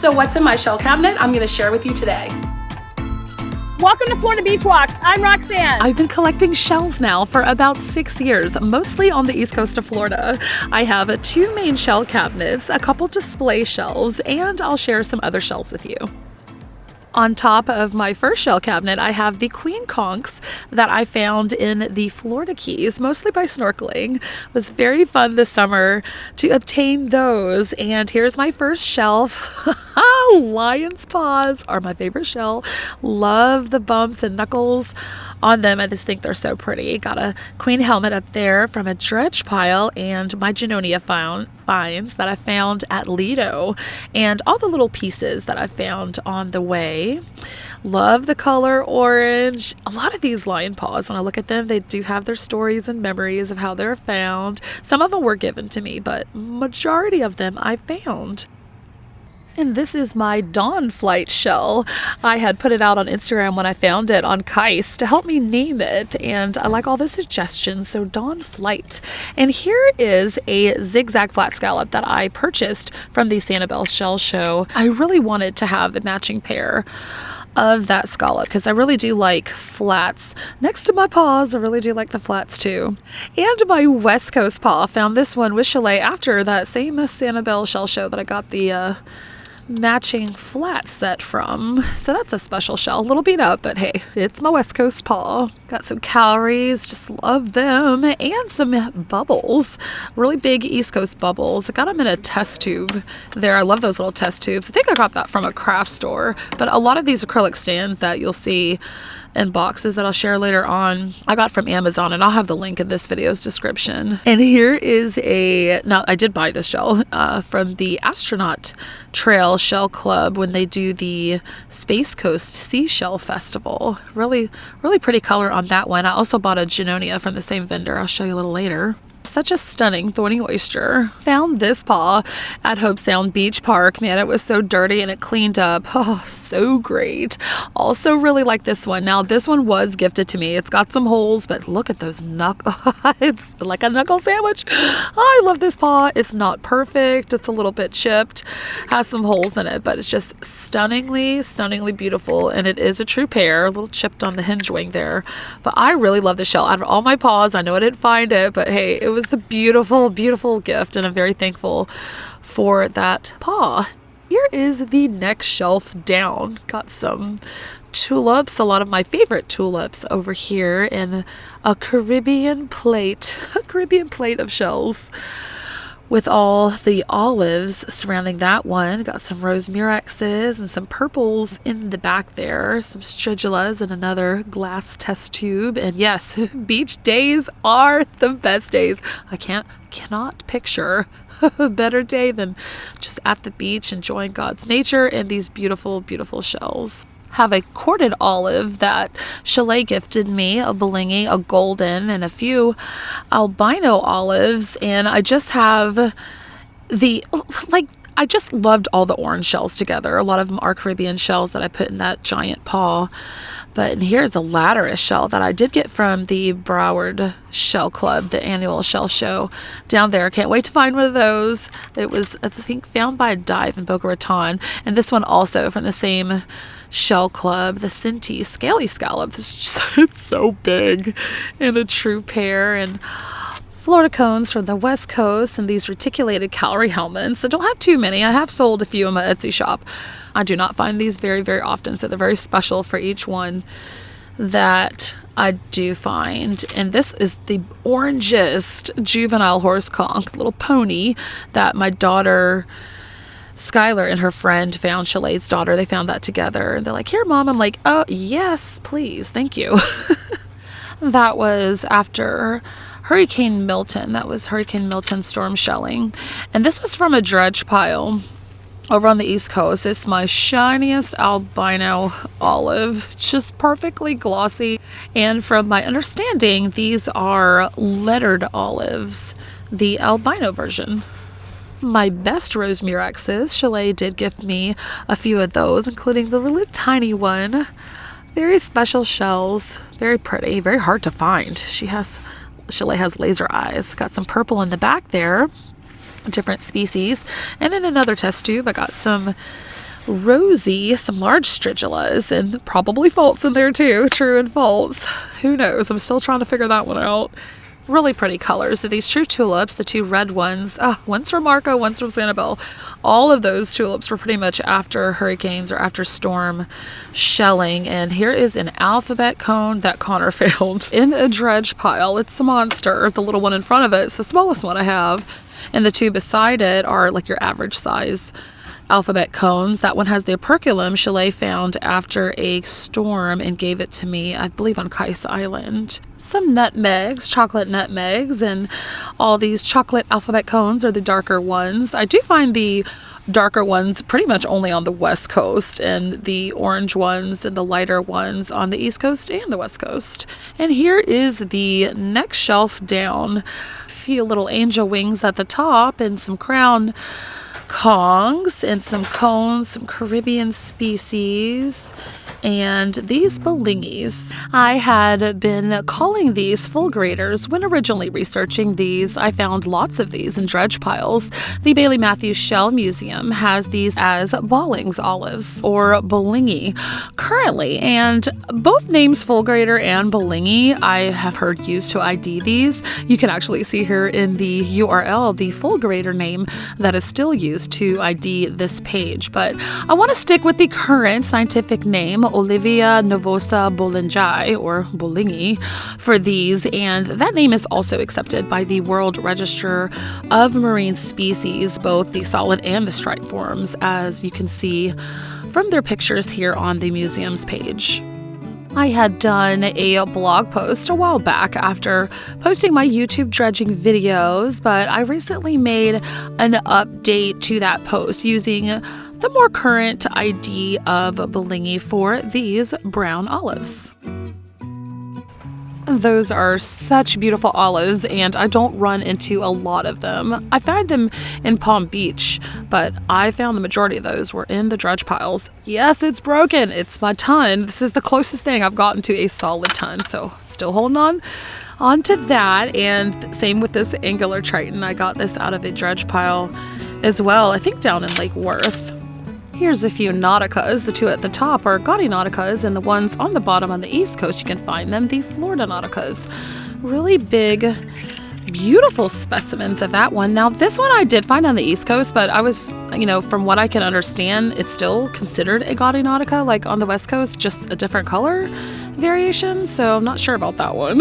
So what's in my shell cabinet? I'm going to share with you today. Welcome to Florida Beach Walks. I'm Roxanne. I've been collecting shells now for about 6 years, mostly on the east coast of Florida. I have 2 main shell cabinets, a couple display shelves, and I'll share some other shells with you. On top of my first shell cabinet, I have the queen conchs that I found in the Florida Keys, mostly by snorkeling. It was very fun this summer to obtain those. And here's my first shelf. Lion's paws are my favorite shell. Love the bumps and knuckles on them. I just think they're so pretty. Got a queen helmet up there from a dredge pile and my Genonia finds that I found at Lido, and all the little pieces that I found on the way. Love the color orange. A lot of these lion paws, when I look at them, they do have their stories and memories of how they're found. Some of them were given to me, but majority of them I found. And this is my Dawn Flight shell. I had put it out on Instagram when I found it on Kais to help me name it, and I like all the suggestions, so Dawn Flight. And here is a zigzag flat scallop that I purchased from the Sanibel Shell Show. I really wanted to have a matching pair of that scallop because I really do like flats. Next to my paws, I really do like the flats too. And my West Coast paw, found this one with Chalet after that same Sanibel Shell Show that I got the matching flat set from. So that's a special shell, a little beat up, but hey, it's my West Coast paw. Got some calories, just love them, and some bubbles, really big East Coast bubbles. I got them in a test tube there. I love those little test tubes. I think I got that from a craft store, but a lot of these acrylic stands that you'll see in boxes that I'll share later on, I got from Amazon, and I'll have the link in this video's description. And here is now I did buy this shell from the Astronaut Trail Shell Club when they do the Space Coast Seashell Festival. Really, really pretty color on that one. I also bought a Genonia from the same vendor. I'll show you a little later. Such a stunning thorny oyster. Found this paw at Hope Sound Beach Park. Man, it was so dirty and it cleaned up. Oh, so great. Also really like this one. Now, this one was gifted to me. It's got some holes, but look at those knuckles. It's like a knuckle sandwich. I love this paw. It's not perfect. It's a little bit chipped. Has some holes in it, but it's just stunningly, stunningly beautiful. And it is a true pair. A little chipped on the hinge wing there. But I really love the shell. Out of all my paws, I know I didn't find it, but hey, it was the beautiful, beautiful gift, and I'm very thankful for that paw. Here is the next shelf down. Got some tulips, a lot of my favorite tulips over here, and a Caribbean plate of shells with all the olives surrounding that one. Got some rose murexes and some purples in the back there, some stridulas and another glass test tube. And yes, beach days are the best days. I cannot picture a better day than just at the beach enjoying God's nature and these beautiful, beautiful shells. Have a corded olive that Chalet gifted me, a bollingi, a golden, and a few albino olives. And I just have I just loved all the orange shells together. A lot of them are Caribbean shells that I put in that giant paw. But here's a Lattice shell that I did get from the Broward Shell Club, the annual shell show down there. Can't wait to find one of those. It was, I think, found by a dive in Boca Raton. And this one also from the same Shell Club, the Cinti Scaly Scallop. It's so big and a true pair. And Florida cones from the West Coast and these reticulated calorie helmets. I don't have too many. I have sold a few in my Etsy shop. I do not find these very, very often, so they're very special for each one that I do find. And this is the orangest juvenile horse conch, little pony that my daughter Skylar and her friend found. Chalet's daughter, they found that together, and they're like, "Here, Mom." I'm like, "Oh yes, please, thank you." That was after Hurricane Milton. That was Hurricane Milton storm shelling, and this was from a dredge pile over on the East Coast. It's my shiniest albino olive, just perfectly glossy. And from my understanding, these are lettered olives, the albino version. My best rose murexes, Chalet did gift me a few of those, including the really tiny one. Very special shells, very pretty, very hard to find. Chalet has laser eyes. Got some purple in the back there, different species. And in another test tube, I got some rosy, some large stridulas, and probably faults in there too, true and false. Who knows? I'm still trying to figure that one out. Really pretty colors. These true tulips, the two red ones, one's from Marco, one's from Sanibel. All of those tulips were pretty much after hurricanes or after storm shelling. And here is an alphabet cone that Connor found in a dredge pile. It's a monster. The little one in front of it is the smallest one I have. And the two beside it are like your average size alphabet cones. That one has the operculum Chalet found after a storm and gave it to me, I believe, on Kais Island. Some nutmegs, chocolate nutmegs, and all these chocolate alphabet cones are the darker ones. I do find the darker ones pretty much only on the West Coast, and the orange ones and the lighter ones on the East Coast and the West Coast. And here is the next shelf down. A few little angel wings at the top and some crown Kongs and some cones, some Caribbean species, and these bollingis. I had been calling these Fulgurators when originally researching these. I found lots of these in dredge piles. The Bailey Matthews Shell Museum has these as Ballings olives or bollingi currently, and both names Fulgurator and bollingi I have heard used to ID these. You can actually see here in the URL the Fulgurator name that is still used to ID this page, but I want to stick with the current scientific name, Oliva nivosa bollingi, or bollingi, for these, and that name is also accepted by the World Register of Marine Species, both the solid and the striped forms, as you can see from their pictures here on the museum's page. I had done a blog post a while back after posting my YouTube dredging videos, but I recently made an update to that post using the more current ID of bollingi for these brown olives. Those are such beautiful olives, and I don't run into a lot of them. I find them in Palm Beach, but I found the majority of those were in the dredge piles. Yes, it's broken. It's my ton. This is the closest thing I've gotten to a solid ton, so still holding on to that. And same with this angular triton. I got this out of a dredge pile as well, I think down in Lake Worth. Here's a few nauticas. The two at the top are gaudy nauticas, and the ones on the bottom on the East Coast, you can find them, the Florida nauticas. Really big, beautiful specimens of that one. Now, this one I did find on the East Coast, but I was, from what I can understand, it's still considered a gaudy nautica, like on the West Coast, just a different color variation, so I'm not sure about that one.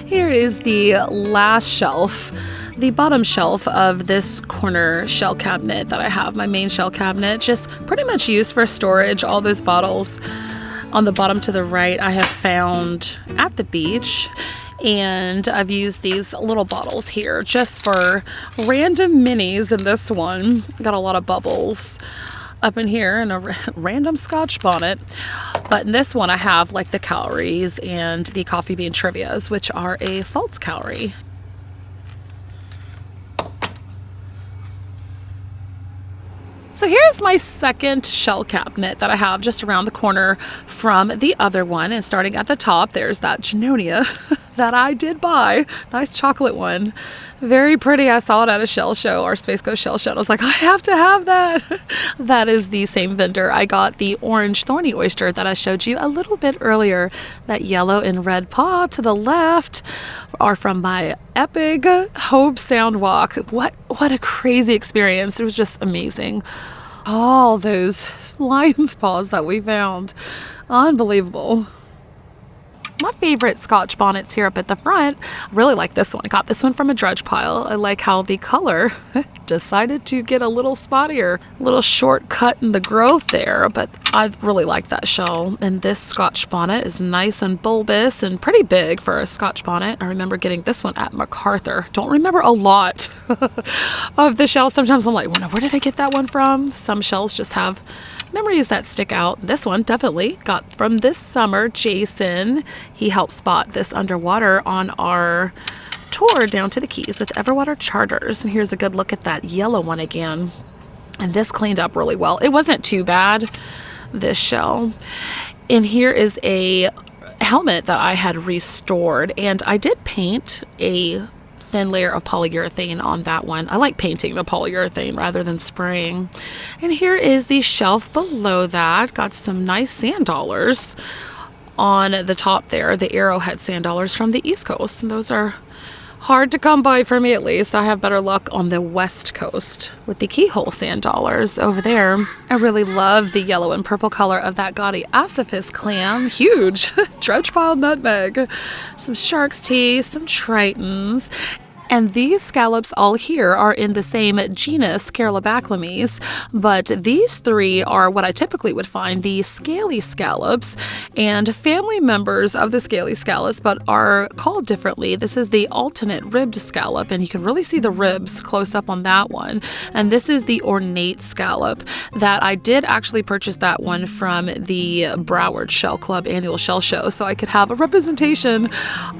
Here is the last shelf. The bottom shelf of this corner shell cabinet that I have, my main shell cabinet, just pretty much used for storage. All those bottles on the bottom to the right I have found at the beach, and I've used these little bottles here just for random minis. In this one, got a lot of bubbles up in here and a random Scotch bonnet. But in this one I have like the calories and the coffee bean trivias, which are a false calorie. So here's my second shell cabinet that I have just around the corner from the other one. And starting at the top, there's that Junonia that I did buy. Nice chocolate one. Very pretty. I saw it at a shell show, our Space Coast shell show. And I was like, I have to have that. That is the same vendor. I got the orange thorny oyster that I showed you a little bit earlier. That yellow and red paw to the left are from my epic Hope Sound walk. What a crazy experience. It was just amazing. All those lion's paws that we found. Unbelievable. My favorite Scotch bonnets here up at the front. I really like this one. I got this one from a dredge pile. I like how the color decided to get a little spottier, a little shortcut in the growth there, but I really like that shell. And this Scotch bonnet is nice and bulbous and pretty big for a Scotch bonnet. I remember getting this one at MacArthur. Don't remember a lot of the shells. Sometimes I'm like, well, where did I get that one from? Some shells just have memories that stick out. This one definitely got from this summer. Jason, he helped spot this underwater on our tour down to the Keys with Everwater Charters. And here's a good look at that yellow one again. And this cleaned up really well. It wasn't too bad, this shell. And here is a helmet that I had restored, and I did paint a thin layer of polyurethane on that one. I like painting the polyurethane rather than spraying. And here is the shelf below that. Got some nice sand dollars on the top there, the arrowhead sand dollars from the East Coast. And those are hard to come by for me, at least. I have better luck on the West Coast with the keyhole sand dollars over there. I really love the yellow and purple color of that gaudy Asaphis clam. Huge. Dredge pile nutmeg. Some shark's teeth, some tritons. And these scallops all here are in the same genus Caribachlamys, but these three are what I typically would find, the scaly scallops, and family members of the scaly scallops, but are called differently. This is the alternate ribbed scallop, and you can really see the ribs close up on that one. And this is the ornate scallop that I did actually purchase that one from the Broward Shell Club annual shell show, so I could have a representation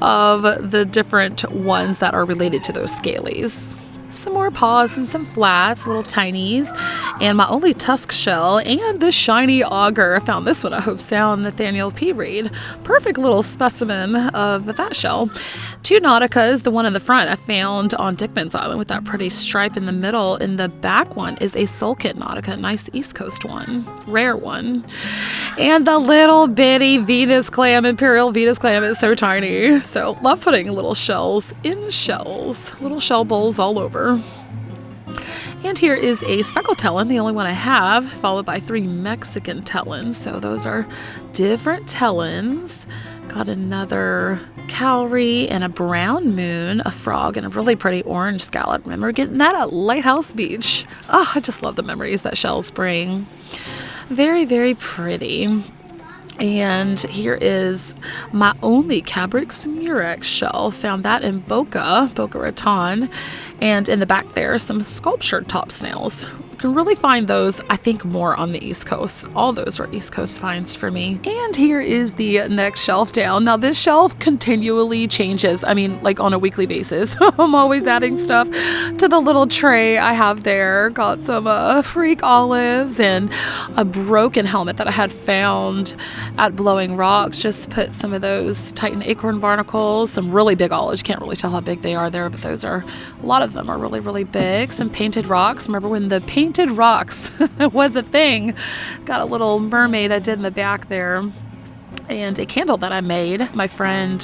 of the different ones that are related to those scalies. Some more paws and some flats, little tinies, and my only tusk shell, and this shiny auger. I found this one at Hope Sound, Nathaniel P. Reed. Perfect little specimen of that shell. Two nauticas, the one in the front I found on Dickman's Island with that pretty stripe in the middle. In the back one is a sulcate nautica, nice East Coast one, rare one. And the little bitty Venus clam, Imperial Venus clam, is so tiny. So love putting little shells in shells, little shell bowls all over. And here is a speckled tellin, the only one I have, followed by 3 Mexican tellins. So those are different tellins. Got another cowrie and a brown moon, a frog, and a really pretty orange scallop. Remember getting that at Lighthouse Beach. Oh, I just love the memories that shells bring. Very, very pretty. And here is my only Cabrix murex shell. Found that in Boca Raton. And in the back there, some sculptured top snails. You can really find those, I think, more on the East Coast. All those are East Coast finds for me. And here is the next shelf down. Now this shelf continually changes. I mean, like on a weekly basis. I'm always adding stuff to the little tray I have there. Got some freak olives and a broken helmet that I had found at Blowing Rocks. Just put some of those Titan acorn barnacles, some really big olives. You can't really tell how big they are there, but those are, a lot of them are really, really big. Some painted rocks. Remember when the painted rocks was a thing? Got a little mermaid I did in the back there. And a candle that I made. My friend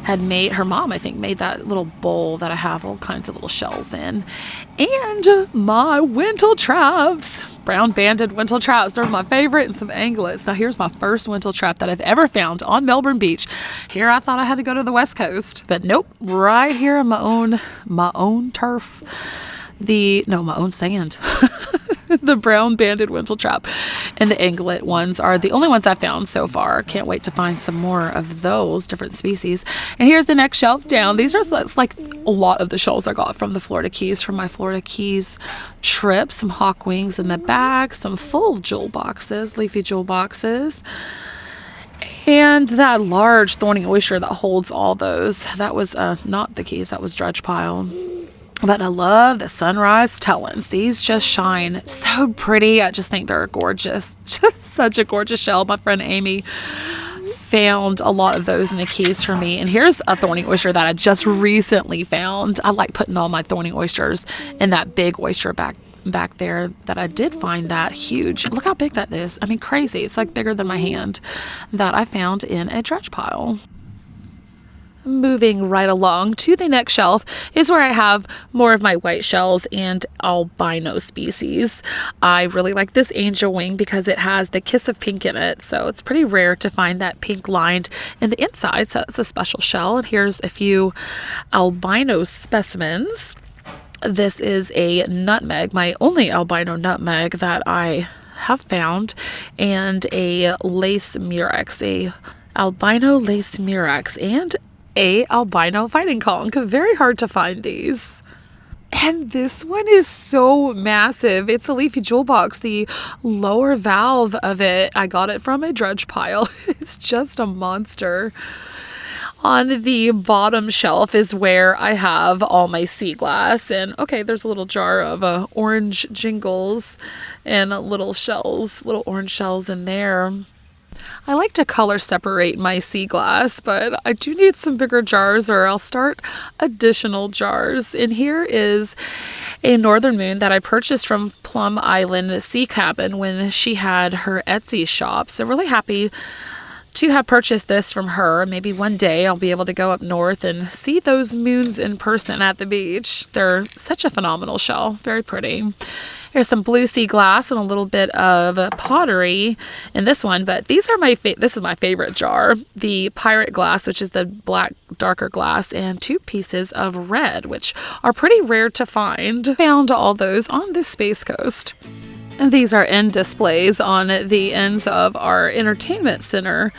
had made, her mom I think made that little bowl that I have all kinds of little shells in. And my wintle traps, brown banded wintle traps, they're my favorite, and some anglets. Now here's my first wintle trap that I've ever found on Melbourne Beach. Here I thought I had to go to the West Coast, but nope, right here on my own turf. My own sand. The brown banded wintle trap and the anglet ones are the only ones I found so far. Can't wait to find some more of those different species. And here's the next shelf down. These are, it's like a lot of the shells I got from the Florida Keys, from my Florida Keys trip. Some hawk wings in the back, some full jewel boxes, leafy jewel boxes. And that large thorny oyster that holds all those. That was not the Keys, that was Dredge Pile. But I love the sunrise tellins. These just shine so pretty. I just think they're gorgeous. Just such a gorgeous shell. My friend Amy found a lot of those in the Keys for me. And here's a thorny oyster that I just recently found. I like putting all my thorny oysters in that big oyster back there that I did find that huge. Look how big that is. I mean, crazy. It's like bigger than my hand, that I found in a dredge pile. Moving right along to the next shelf is where I have more of my white shells and albino species. I really like this angel wing because it has the kiss of pink in it, so it's pretty rare to find that pink lined in the inside, so it's a special shell. And here's a few albino specimens. This is a nutmeg, my only albino nutmeg that I have found, and a lace murex, a albino lace murex, and a albino fighting conch. Very hard to find these. And this one is so massive. It's a leafy jewel box. The lower valve of it, I got it from a dredge pile. It's just a monster. On the bottom shelf is where I have all my sea glass. And okay, there's a little jar of orange jingles and little shells, little orange shells in there. I like to color separate my sea glass, but I do need some bigger jars or I'll start additional jars. And here is a northern moon that I purchased from Plum Island Sea Cabin when she had her Etsy shop. So really happy to have purchased this from her. Maybe one day I'll be able to go up north and see those moons in person at the beach. They're such a phenomenal shell. Very pretty. Here's some blue sea glass and a little bit of pottery in this one, but these are this is my favorite jar. The pirate glass, which is the black darker glass, and 2 pieces of red, which are pretty rare to find. Found all those on the Space Coast. And these are end displays on the ends of our entertainment center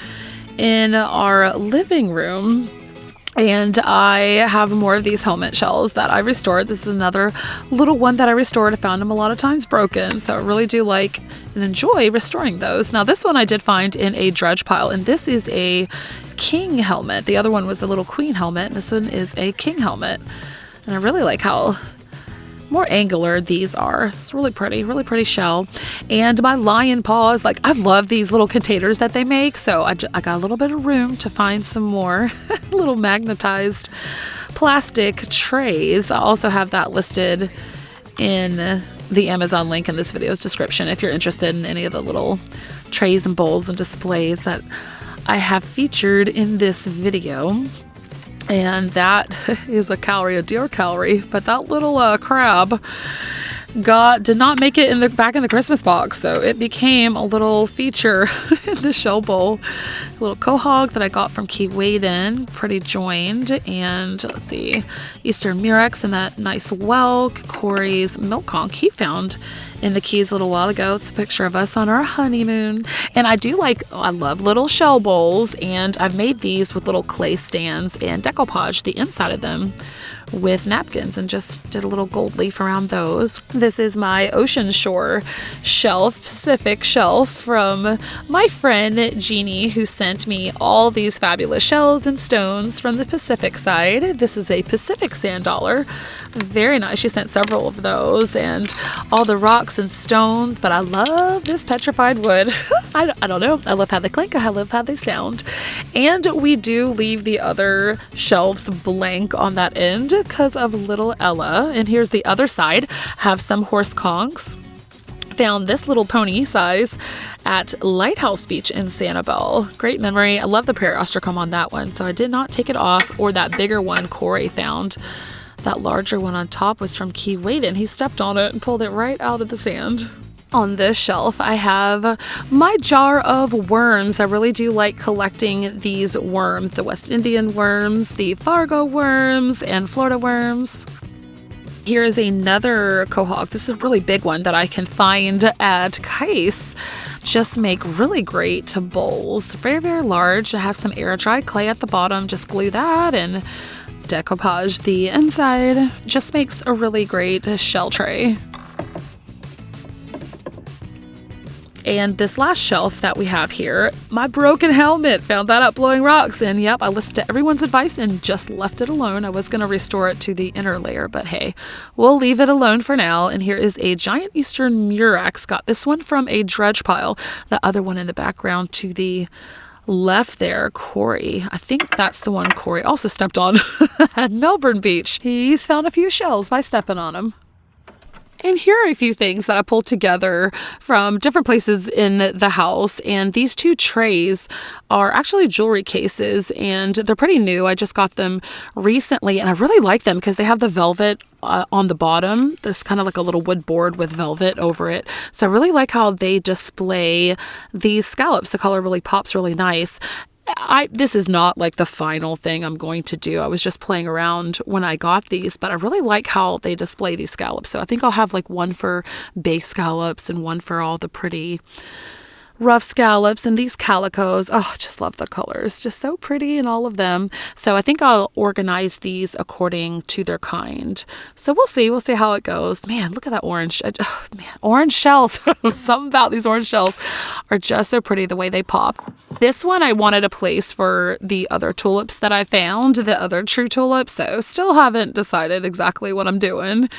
in our living room. And I have more of these helmet shells that I restored. This is another little one that I restored. I found them a lot of times broken, so I really do like and enjoy restoring those. Now this one I did find in a dredge pile, and this is a king helmet. The other one was a little queen helmet, and this one is a king helmet. And I really like how more angular these are. It's really pretty shell. And my lion paws, like I love these little containers that they make, so I got a little bit of room to find some more little magnetized plastic trays. I also have that listed in the Amazon link in this video's description if you're interested in any of the little trays and bowls and displays that I have featured in this video. And that is a deer calorie, but that little crab did not make it back in the Christmas box, so it became a little feature in the shell bowl. A little quahog that I got from Key Waden, pretty joined, and let's see, Eastern Murex and that nice whelk. Corey's milk conch he found in the Keys a little while ago. It's a picture of us on our honeymoon. And I love little shell bowls, and I've made these with little clay stands and decoupage the inside of them with napkins and just did a little gold leaf around those. This is my ocean shore shelf, Pacific shelf, from my friend Jeannie, who sent me all these fabulous shells and stones from the Pacific side. This is a Pacific sand dollar. Very nice. She sent several of those and all the rocks and stones, but I love this petrified wood. I don't know. I love how they clink. I love how they sound. And we do leave the other shelves blank on that end because of little Ella. And here's the other side. Have some horse conchs. Found this little pony size at Lighthouse Beach in Sanibel. Great memory. I love the prairie ostracum on that one, so I did not take it off. Or that bigger one Corey found. That larger one on top was from Key Waden. He stepped on it and pulled it right out of the sand. On this shelf, I have my jar of worms. I really do like collecting these worms, the West Indian worms, the Fargo worms, and Florida worms. Here is another quahog. This is a really big one that I can find at Case. Just make really great bowls. Very, very large. I have some air dry clay at the bottom. Just glue that and decoupage the inside. Just makes a really great shell tray. And this last shelf that we have here, my broken helmet, found that up blowing rocks. And yep, I listened to everyone's advice and just left it alone. I was going to restore it to the inner layer, but hey, we'll leave it alone for now. And here is a giant Eastern Murex. Got this one from a dredge pile. The other one in the background to the left there, Corey. I think that's the one Corey also stepped on at Melbourne Beach. He's found a few shells by stepping on them. And here are a few things that I pulled together from different places in the house. And these 2 trays are actually jewelry cases, and they're pretty new. I just got them recently, and I really like them because they have the velvet on the bottom. There's kind of like a little wood board with velvet over it. So I really like how they display these scallops. The color really pops really nice. This is not like the final thing I'm going to do. I was just playing around when I got these, but I really like how they display these scallops. So I think I'll have like one for base scallops and one for all the pretty rough scallops. And these calicos, oh, just love the colors. Just so pretty in all of them. So I think I'll organize these according to their kind. So we'll see. We'll see how it goes. Man, look at that orange. Orange shells. Something about these orange shells are just so pretty the way they pop. This one I wanted a place for the other tulips that I found, the other true tulips, so still haven't decided exactly what I'm doing.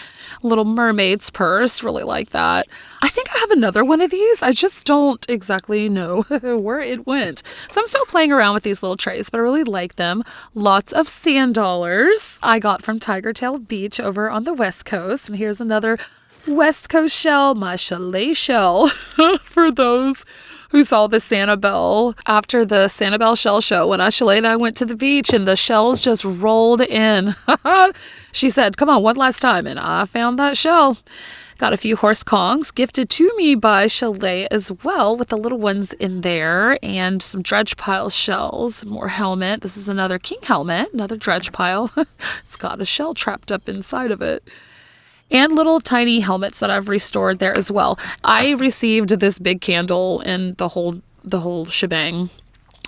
Little mermaid's purse, really like that. I think I have another one of these. I just don't exactly know where it went. So I'm still playing around with these little trays, but I really like them. Lots of sand dollars I got from Tigertail Beach over on the West Coast. And here's another West Coast shell, my chalet shell, for those who saw the Sanibel after the Sanibel shell show. When Chalet and I went to the beach and the shells just rolled in. She said, come on, one last time. And I found that shell. Got a few horse conchs gifted to me by Chalet as well, with the little ones in there, and some dredge pile shells. More helmet. This is another king helmet, another dredge pile. It's got a shell trapped up inside of it. And little tiny helmets that I've restored there as well. I received this big candle and the whole shebang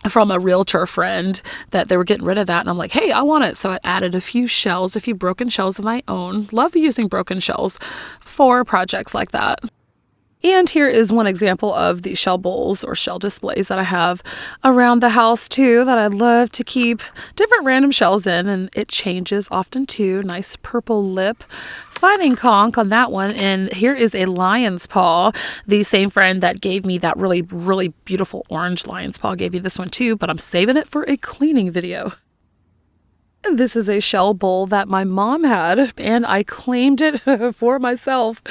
from a realtor friend that they were getting rid of that. And I'm like, hey, I want it. So I added a few shells, a few broken shells of my own. Love using broken shells for projects like that. And here is one example of the shell bowls or shell displays that I have around the house too, that I love to keep different random shells in, and it changes often too. Nice purple lip fighting conch on that one. And here is a lion's paw. The same friend that gave me that really, really beautiful orange lion's paw gave me this one too, but I'm saving it for a cleaning video. And this is a shell bowl that my mom had, and I claimed it for myself.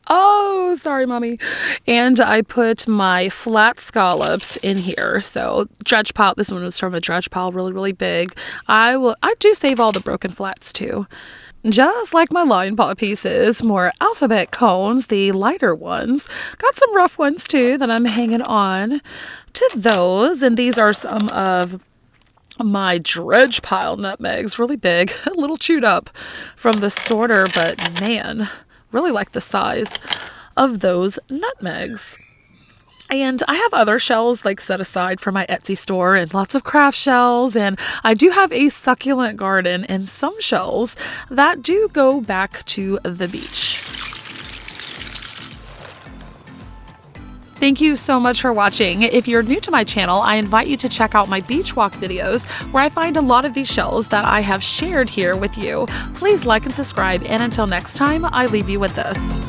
Oh, sorry, Mommy. And I put my flat scallops in here. So dredge pile, this one was from a dredge pile, really, really big. I do save all the broken flats too. Just like my lion paw pieces, more alphabet cones, the lighter ones. Got some rough ones too that I'm hanging on to those. And these are some of my dredge pile nutmegs, really big, a little chewed up from the sorter, but man, really like the size of those nutmegs. And I have other shells like set aside for my Etsy store, and lots of craft shells, and I do have a succulent garden and some shells that do go back to the beach. Thank you so much for watching. If you're new to my channel, I invite you to check out my beach walk videos where I find a lot of these shells that I have shared here with you. Please like and subscribe, and until next time, I leave you with this.